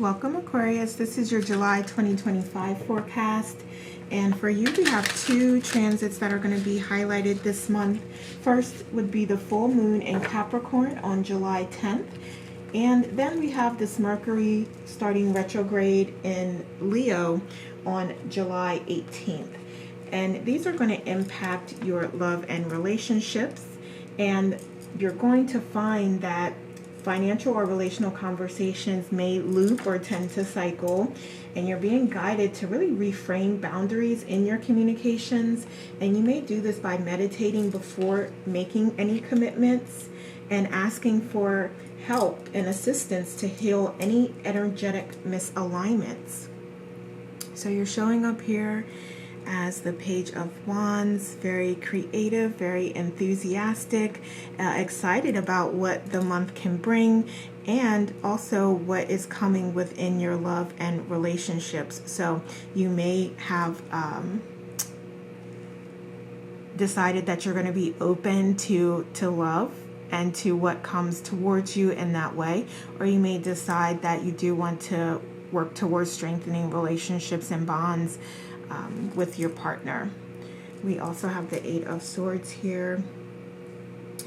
Welcome, Aquarius. This is your July 2025 forecast. And for you, we have two transits that are going to be highlighted this month. First would be the full moon in Capricorn on July 10th. And then we have this Mercury starting retrograde in Leo on July 18th. And these are going to impact your love and relationships. And you're going to find that financial or relational conversations may loop or tend to cycle, and you're being guided to really reframe boundaries in your communications. And you may do this by meditating before making any commitments and asking for help and assistance to heal any energetic misalignments. So you're showing up here as the Page of Wands, very creative, very enthusiastic, excited about what the month can bring, and also what is coming within your love and relationships. So you may have decided that you're going to be open to love and to what comes towards you in that way, or you may decide that you do want to work towards strengthening relationships and bonds with your partner. We also have the Eight of Swords here.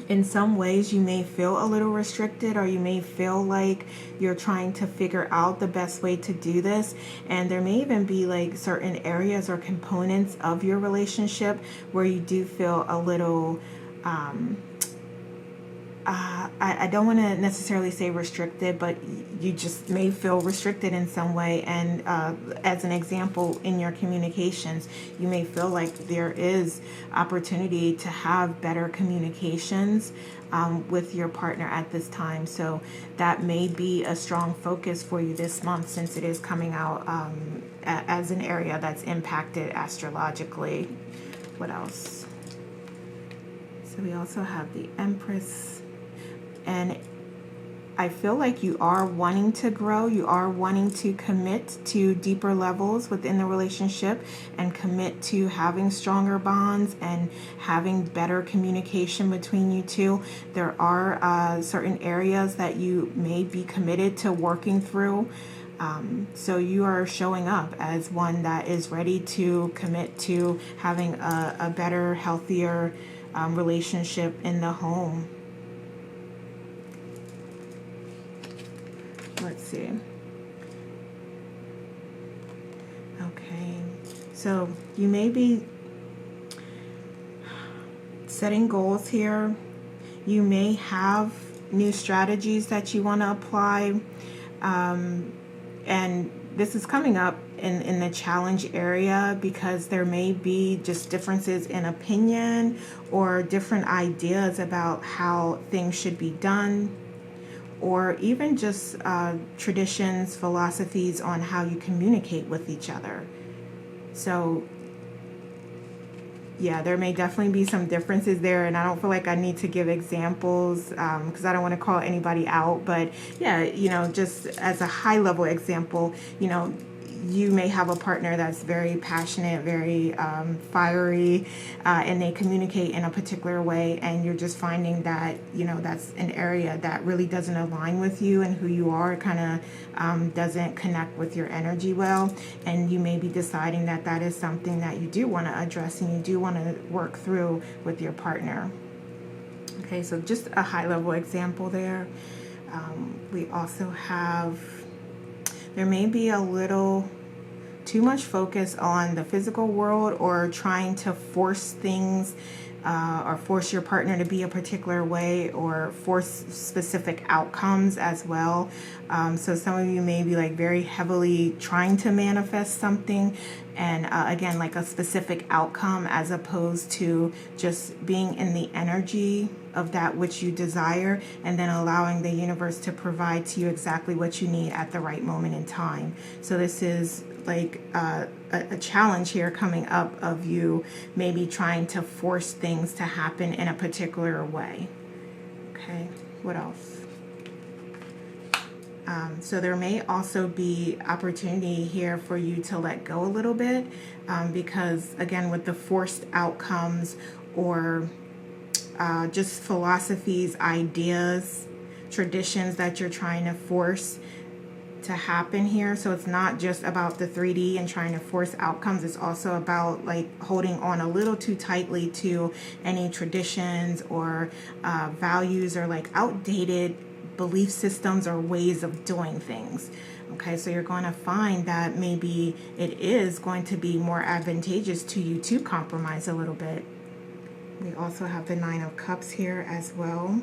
In some ways, you may feel a little restricted, or you may feel like you're trying to figure out the best way to do this. And there may even be like certain areas or components of your relationship where you do feel a little I don't want to necessarily say restricted, but you just may feel restricted in some way. And as an example, in your communications, you may feel like there is opportunity to have better communications with your partner at this time. So that may be a strong focus for you this month, since it is coming out as an area that's impacted astrologically. What else? So we also have the Empress. And I feel like you are wanting to grow. You are wanting to commit to deeper levels within the relationship and commit to having stronger bonds and having better communication between you two. There are certain areas that you may be committed to working through. So you are showing up as one that is ready to commit to having a better, healthier relationship in the home. Let's see. Okay, so you may be setting goals here. You may have new strategies that you want to apply, and this is coming up in the challenge area because there may be just differences in opinion or different ideas about how things should be done, or even just traditions, philosophies on how you communicate with each other. So yeah, there may definitely be some differences there, and I don't feel like I need to give examples because I don't want to call anybody out. But yeah, just as a high level example, you may have a partner that's very passionate, very fiery, and they communicate in a particular way, and you're just finding that, that's an area that really doesn't align with you and who you are. It kind of doesn't connect with your energy well, and you may be deciding that that is something that you do want to address and you do want to work through with your partner. Okay, so just a high level example there. We also have, there may be a little too much focus on the physical world, or trying to force things or force your partner to be a particular way, or force specific outcomes as well. So some of you may be like very heavily trying to manifest something, and again, like a specific outcome, as opposed to just being in the energy of that which you desire, and then allowing the universe to provide to you exactly what you need at the right moment in time. So this is like a challenge here coming up of you maybe trying to force things to happen in a particular way. Okay, what else? So there may also be opportunity here for you to let go a little bit, because again, with the forced outcomes or just philosophies, ideas, traditions that you're trying to force, to happen here. So it's not just about the 3D and trying to force outcomes. It's also about like holding on a little too tightly to any traditions or values or like outdated belief systems or ways of doing things. Okay, so you're going to find that maybe it is going to be more advantageous to you to compromise a little bit. We also have the 9 of Cups here as well.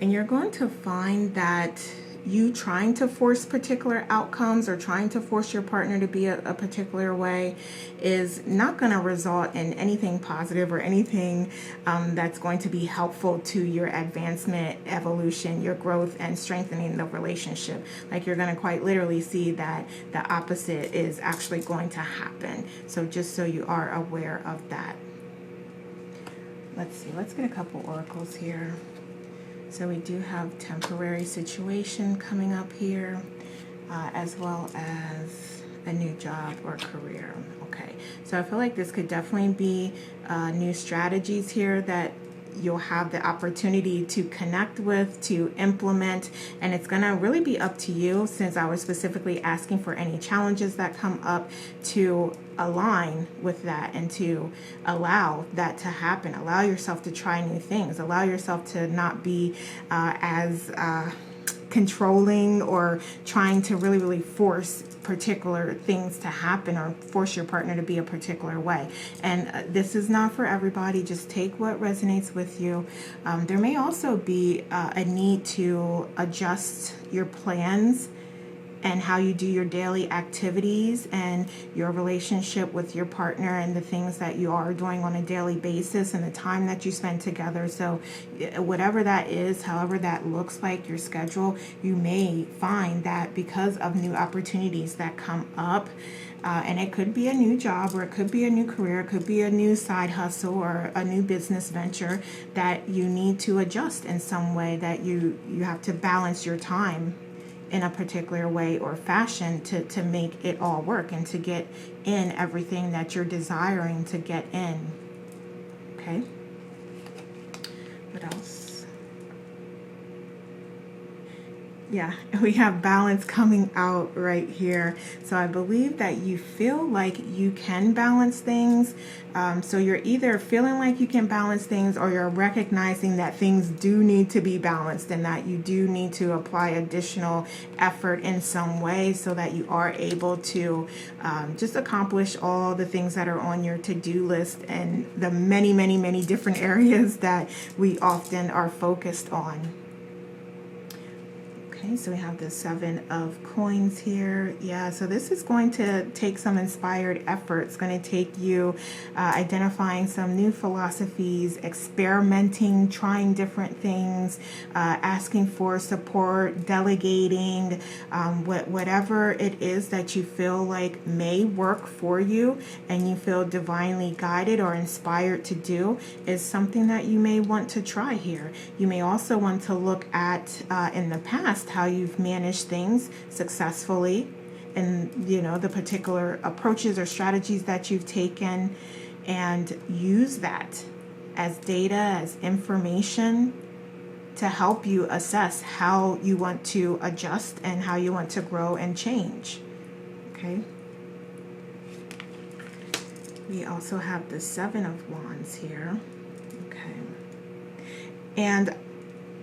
And you're going to find that you trying to force particular outcomes or trying to force your partner to be a particular way is not going to result in anything positive or anything that's going to be helpful to your advancement, evolution, your growth, and strengthening the relationship. Like, you're going to quite literally see that the opposite is actually going to happen. So just so you are aware of that. Let's see, let's get a couple oracles here. So we do have temporary situation coming up here, as well as a new job or career. Okay, so I feel like this could definitely be new strategies here that you'll have the opportunity to connect with, to implement, and it's going to really be up to you, since I was specifically asking for any challenges that come up, to align with that and to allow that to happen. Allow yourself to try new things. Allow yourself to not be as controlling or trying to really force particular things to happen or force your partner to be a particular way. And this is not for everybody. Just take what resonates with you. There may also be a need to adjust your plans and how you do your daily activities and your relationship with your partner and the things that you are doing on a daily basis and the time that you spend together. So whatever that is, however that looks like, your schedule, you may find that because of new opportunities that come up, and it could be a new job, or it could be a new career, it could be a new side hustle or a new business venture, that you need to adjust in some way, that you have to balance your time in a particular way or fashion to make it all work and to get in everything that you're desiring to get in. Okay, what else? Yeah, we have balance coming out right here. So I believe that you feel like you can balance things. So you're either feeling like you can balance things, or you're recognizing that things do need to be balanced and that you do need to apply additional effort in some way so that you are able to just accomplish all the things that are on your to-do list and the many different areas that we often are focused on. Okay, so we have the 7 of Coins here. Yeah, so this is going to take some inspired effort. It's going to take you identifying some new philosophies, experimenting, trying different things, asking for support, delegating, whatever it is that you feel like may work for you and you feel divinely guided or inspired to do is something that you may want to try here. You may also want to look at in the past how you've managed things successfully and the particular approaches or strategies that you've taken, and use that as data, as information to help you assess how you want to adjust and how you want to grow and change. Okay, we also have the 7 of Wands here. Okay, and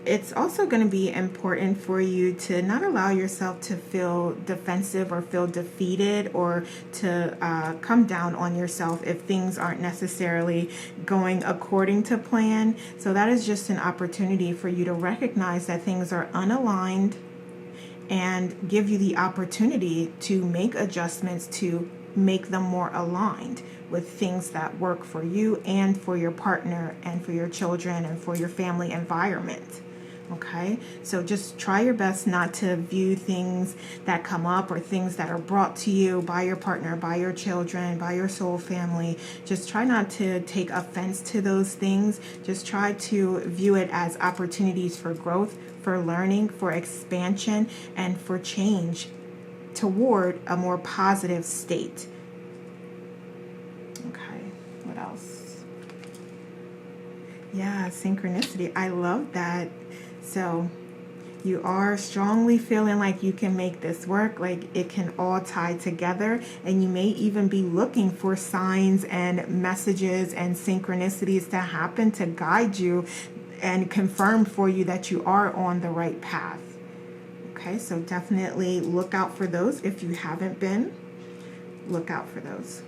it's also going to be important for you to not allow yourself to feel defensive or feel defeated, or to come down on yourself if things aren't necessarily going according to plan. So that is just an opportunity for you to recognize that things are unaligned and give you the opportunity to make adjustments to make them more aligned with things that work for you and for your partner and for your children and for your family environment. Okay, so just try your best not to view things that come up or things that are brought to you by your partner, by your children, by your soul family. Just try not to take offense to those things. Just try to view it as opportunities for growth, for learning, for expansion, and for change toward a more positive state. Okay, what else? Yeah, synchronicity. I love that. So You are strongly feeling like you can make this work, like it can all tie together, and you may even be looking for signs and messages and synchronicities to happen to guide you and confirm for you that you are on the right path. Okay, so definitely look out for those. If you haven't been, look out for those.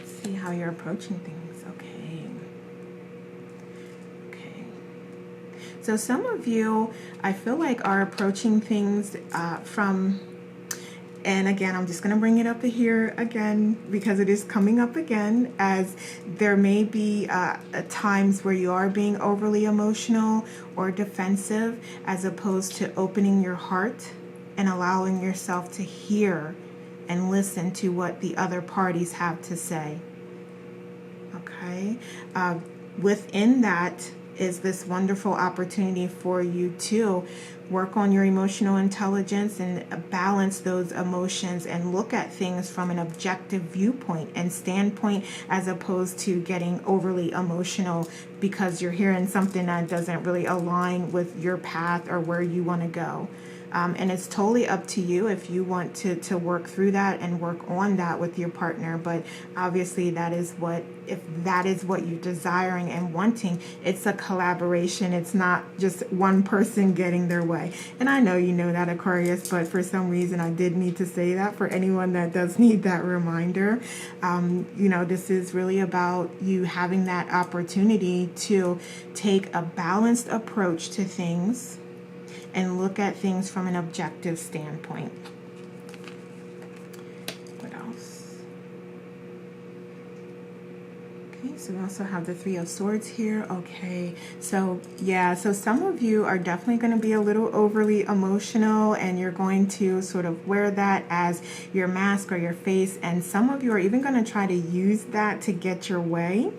See how you're approaching things. Okay. So some of you, I feel like, are approaching things from, and again, I'm just going to bring it up here again because it is coming up again, as there may be times where you are being overly emotional or defensive, as opposed to opening your heart and allowing yourself to hear and listen to what the other parties have to say. Okay, within that is this wonderful opportunity for you to work on your emotional intelligence and balance those emotions and look at things from an objective viewpoint and standpoint, as opposed to getting overly emotional because you're hearing something that doesn't really align with your path or where you want to go. And it's totally up to you if you want to work through that and work on that with your partner. But obviously if that is what you're desiring and wanting, it's a collaboration. It's not just one person getting their way. And I know you know that, Aquarius, but for some reason I did need to say that for anyone that does need that reminder. This is really about you having that opportunity to take a balanced approach to things and look at things from an objective standpoint. What else? Okay, so we also have the Three of Swords here. Okay, so yeah, so some of you are definitely going to be a little overly emotional, and you're going to sort of wear that as your mask or your face, and some of you are even going to try to use that to get your way.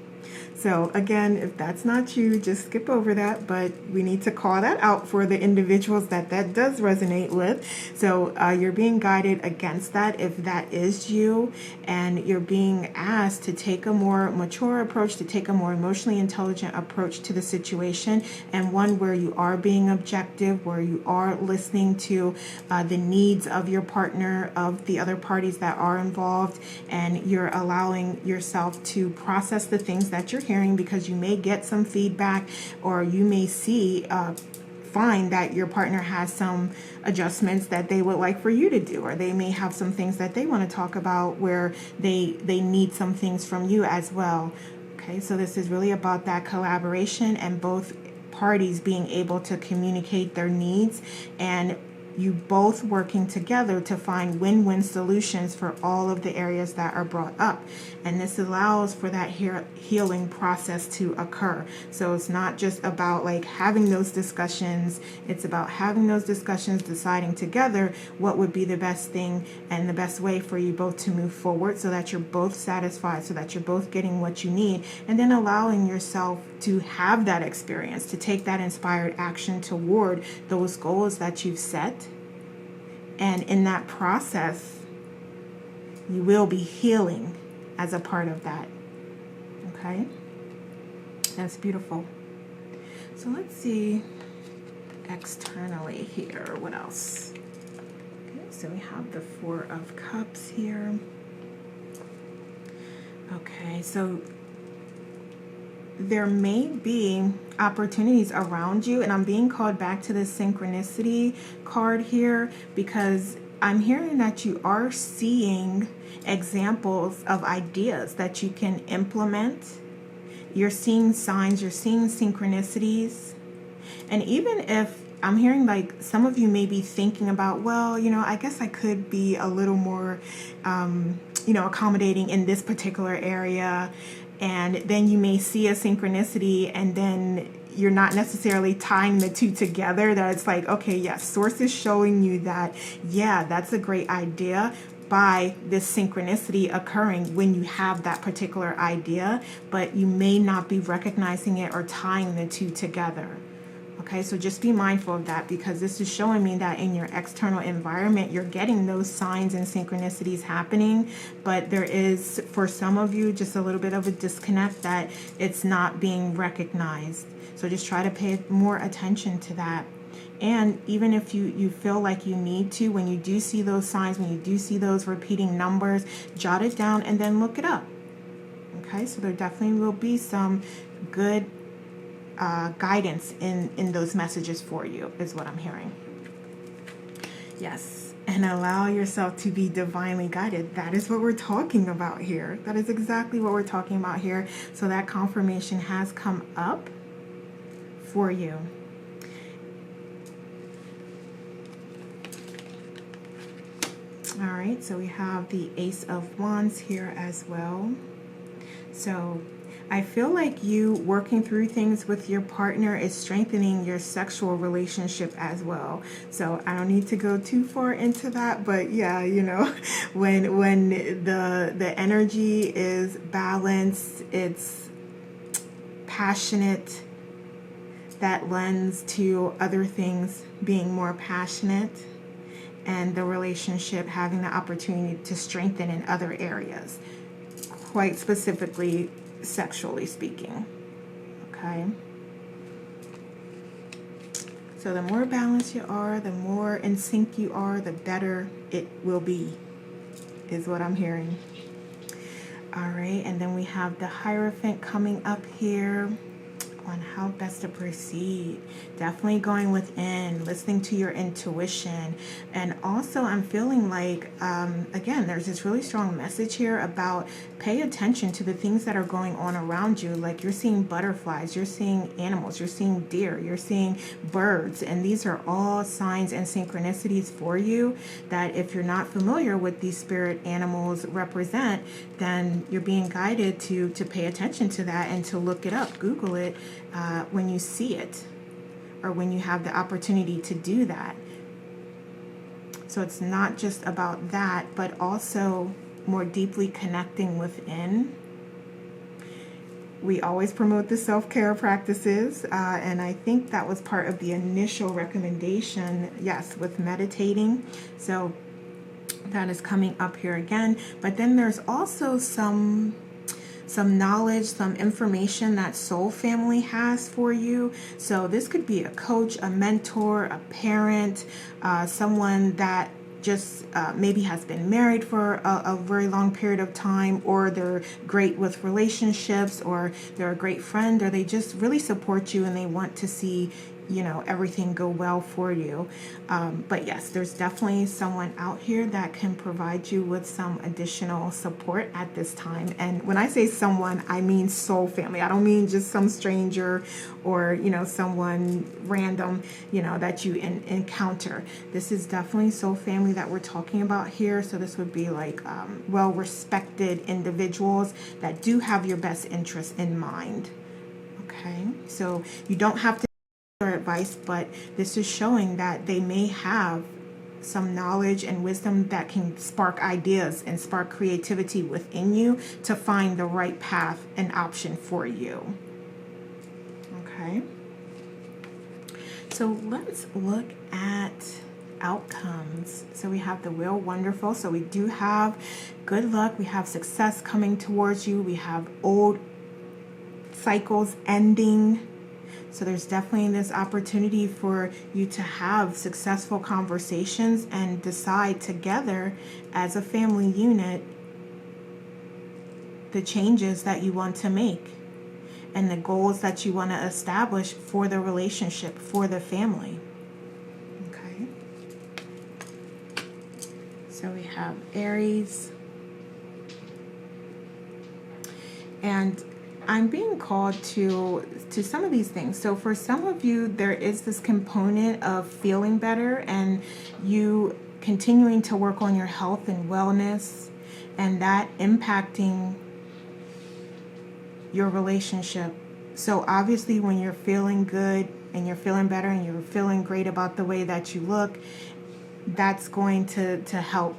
So again, if that's not you, just skip over that, but we need to call that out for the individuals that does resonate with. So you're being guided against that if that is you, and you're being asked to take a more mature approach, to take a more emotionally intelligent approach to the situation, and one where you are being objective, where you are listening to the needs of your partner, of the other parties that are involved, and you're allowing yourself to process the things that you're hearing, because you may get some feedback, or you may find that your partner has some adjustments that they would like for you to do, or they may have some things that they want to talk about where they need some things from you as well. Okay, so this is really about that collaboration and both parties being able to communicate their needs, and you both working together to find win-win solutions for all of the areas that are brought up. And this allows for that healing process to occur. So it's not just about like having those discussions, it's about having those discussions, deciding together what would be the best thing and the best way for you both to move forward, so that you're both satisfied, so that you're both getting what you need, and then allowing yourself to have that experience, to take that inspired action toward those goals that you've set. And in that process, you will be healing as a part of that. Okay? That's beautiful. So let's see externally here. What else? Okay, so we have the Four of Cups here. Okay, so there may be opportunities around you, and I'm being called back to the synchronicity card here, because I'm hearing that you are seeing examples of ideas that you can implement. You're seeing signs, you're seeing synchronicities. And even if I'm hearing like some of you may be thinking about, well, I guess I could be a little more, accommodating in this particular area. And then you may see a synchronicity, and then you're not necessarily tying the two together, that it's like, okay, yes, source is showing you that, yeah, that's a great idea by this synchronicity occurring when you have that particular idea, but you may not be recognizing it or tying the two together. Okay, so just be mindful of that, because this is showing me that in your external environment, you're getting those signs and synchronicities happening, but there is, for some of you, just a little bit of a disconnect that it's not being recognized. So just try to pay more attention to that. And even if you feel like you need to, when you do see those signs, when you do see those repeating numbers, jot it down and then look it up. Okay, so there definitely will be some good guidance in those messages for you, is what I'm hearing. Yes, and allow yourself to be divinely guided. That is what we're talking about here. That is exactly what we're talking about here. So that confirmation has come up for you. All right, so we have the Ace of Wands here as well. So I feel like you working through things with your partner is strengthening your sexual relationship as well. So I don't need to go too far into that, but yeah, you know, when the energy is balanced, it's passionate, that lends to other things being more passionate, and the relationship having the opportunity to strengthen in other areas, quite specifically sexually speaking. Okay, so the more balanced you are, the more in sync you are, the better it will be, is what I'm hearing. All right, and then we have the Hierophant coming up here on how best to proceed. Definitely going within, listening to your intuition. And also I'm feeling like, again, there's this really strong message here about pay attention to the things that are going on around you. Like you're seeing butterflies, you're seeing animals, you're seeing deer, you're seeing birds. And these are all signs and synchronicities for you that if you're not familiar with these spirit animals represent, then you're being guided to pay attention to that and to look it up, Google it, when you see it, or when you have the opportunity to do that. So it's not just about that, but also more deeply connecting within. We always promote the self-care practices, and I think that was part of the initial recommendation, yes, with meditating. So that is coming up here again. But then there's also some knowledge, some information that Soul Family has for you. So this could be a coach, a mentor, a parent, someone that just maybe has been married for a very long period of time, or they're great with relationships, or they're a great friend, or they just really support you and they want to see, you know, everything go well for you. But yes, there's definitely someone out here that can provide you with some additional support at this time. And when I say someone, I mean Soul Family. I don't mean just some stranger or, you know, someone random, you know, that you encounter. This is definitely Soul Family that we're talking about here. So this would be like well-respected individuals that do have your best interests in mind. Okay, so you don't have to advice, but this is showing that they may have some knowledge and wisdom that can spark ideas and spark creativity within you to find the right path and option for you. Okay, so let's look at outcomes. So we have the Wheel, wonderful. So we do have good luck, we have success coming towards you, we have old cycles ending. So there's definitely this opportunity for you to have successful conversations and decide together as a family unit the changes that you want to make and the goals that you want to establish for the relationship, for the family. Okay. So we have Aries. And I'm being called to some of these things. So for some of you, there is this component of feeling better and you continuing to work on your health and wellness, and that impacting your relationship. So obviously when you're feeling good and you're feeling better and you're feeling great about the way that you look, that's going to help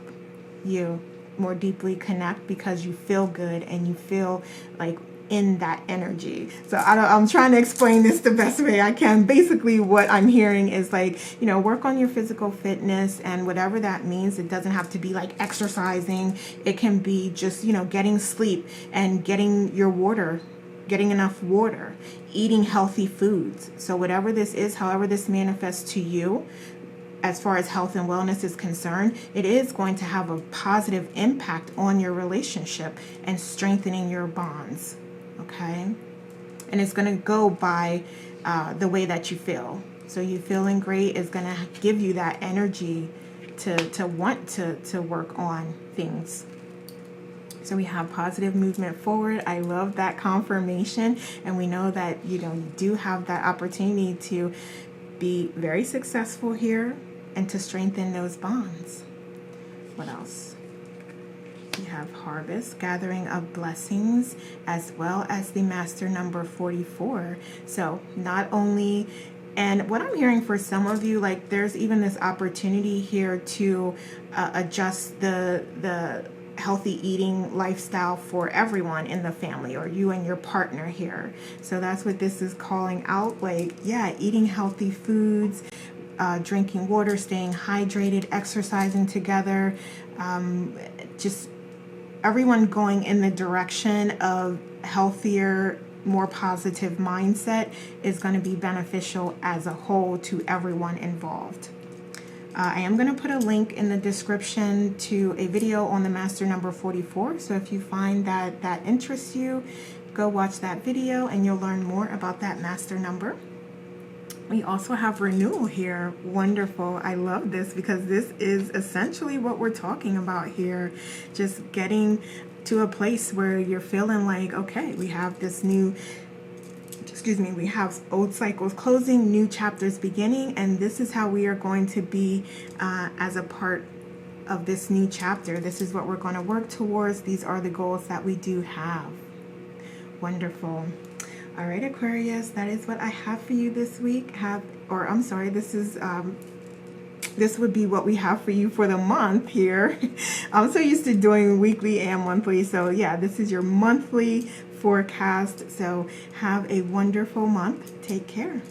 you more deeply connect, because you feel good and you feel like in that energy. So I'm trying to explain this the best way I can. Basically what I'm hearing is like, you know, work on your physical fitness, and whatever that means. It doesn't have to be like exercising. It can be just, you know, getting sleep and getting your water, getting enough water, eating healthy foods. So whatever this is, however this manifests to you, as far as health and wellness is concerned, it is going to have a positive impact on your relationship and strengthening your bonds. Okay? And it's going to go by the way that you feel. So you feeling great is going to give you that energy to want to work on things. So we have positive movement forward. I love that confirmation. And we know that, you know, you do have that opportunity to be very successful here and to strengthen those bonds. What else? We have harvest, gathering of blessings, as well as the master number 44. So not only, and what I'm hearing for some of you, like there's even this opportunity here to adjust the healthy eating lifestyle for everyone in the family, or you and your partner here. So that's what this is calling out. Like, yeah, eating healthy foods, drinking water, staying hydrated, exercising together, just everyone going in the direction of healthier, more positive mindset is going to be beneficial as a whole to everyone involved. I am going to put a link in the description to a video on the master number 44. So if you find that interests you, go watch that video and you'll learn more about that master number. We also have renewal here. Wonderful. I love this because this is essentially what we're talking about here. Just getting to a place where you're feeling like, okay, we have this new, we have old cycles closing, new chapters beginning, and this is how we are going to be as a part of this new chapter. This is what we're going to work towards. These are the goals that we do have. Wonderful. All right, Aquarius, that is what I have for you this week. This would be what we have for you for the month here. I'm so used to doing weekly and monthly. So yeah, this is your monthly forecast. So have a wonderful month. Take care.